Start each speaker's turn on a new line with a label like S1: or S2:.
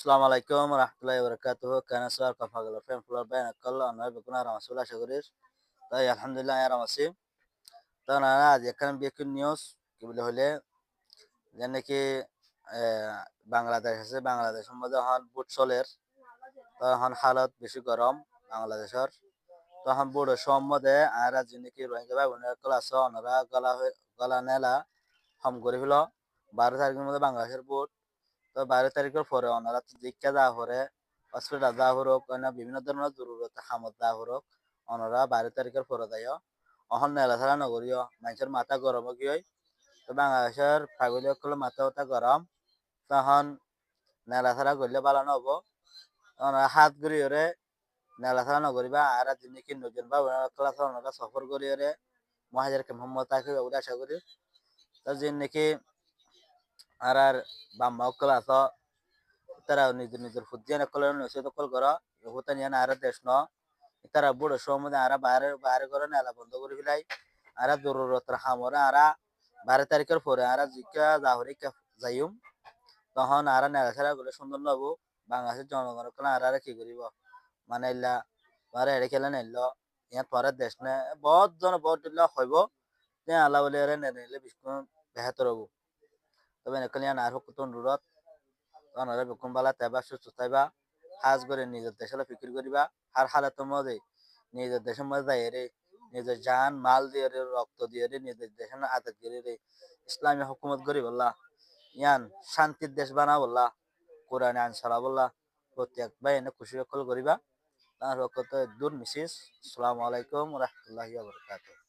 S1: আসসালামু আলাইকুম রহমতুল্লাহি ওয়া কেন স্যার কথা গেল ফ্রেন্ড ফুলার বাইন কল অনয় বেকুন আর রাসূল আশা করি তাই আলহামদুলিল্লাহ আর আছি তো না আজ এখানে বিকিন নিউজ কি বলে হলে যে নাকি বাংলাদেশ আছে বাংলাদেশের মধ্যে হন বুট চলের তখন হালত বেশি গরম বাংলাদেশের তখন বুড়ো সম্মদে আর আজ নাকি রোহিঙ্গা ভাই বোনের কল আছে অনরা গলা নেলা হম করে হলো 12 তারিখের মধ্যে বাংলাদেশের বুট তো 12 তারিখের পরে ওনারা দীক্ষা দেওয়া পরে হসপিটাল দেওয়া হোক বিভিন্ন ধরনের জরুরত হামত দেওয়া হোক ওনারা 12 তারিখের পরে দেয় অহন নেলাথারা নগরীয় মানুষের মাথা গরম গিয়ে তো বাংলাদেশের পাগলীয় করলে মাথা মাথা গরম তখন নেলাথারা করলে ভালো নহব ওনারা হাত ঘুরিয়ে নেলাথারা নগরীবা আর যিনি নজন বা ওনারা সফর করিয়ে মহাজারকে মোহাম্মদ তাকে আশা করি তো যিনি নাকি আর বাম্মা অকল আস তারা নিজের ফুজিয়ান কল নসিত কল করা হুতা নিয়ে আর দেশ ন তারা বুড়ো সময় আর বাইরে বাইরে করে নেলা বন্ধ করে ফেলাই আর জরুরত হামরে আর 12 তারিখের পরে আর জিকা জাহরি যাইম তখন আর নেলা ছাড়া গুলো সুন্দর নবু বাংলাদেশের জনগণের কোন আর কি করিব মানে ইল্লা পরে এড়ে খেলে নিল ইয়াত পরে দেশ নে বহুত দিল হইব যে আল্লাহ বলে নিলে বিষ্ণু বেহাতর হবো তবে এখানে আর হোক অনুরোধ অনারা বেকুম বালা তাইবা সুস্থ তাইবা হাজ করে নিজের দেশে ফিকির করিবা আর হালাতের মধ্যে নিজের দেশের মধ্যে যাই রে নিজের জান মাল দিয়ে রে রক্ত দিয়ে রে নিজের দেশে আদত করে রে ইসলামী হুকুমত করি বললা ইয়ান শান্তির দেশ বানা বললা কোরআনে আইন সারা বললা প্রত্যেক ভাই এনে খুশি কল করিবা তার রকত দূর মিসিস আসসালামু আলাইকুম রহমতুল্লাহি ওয়া বারাকাতুহু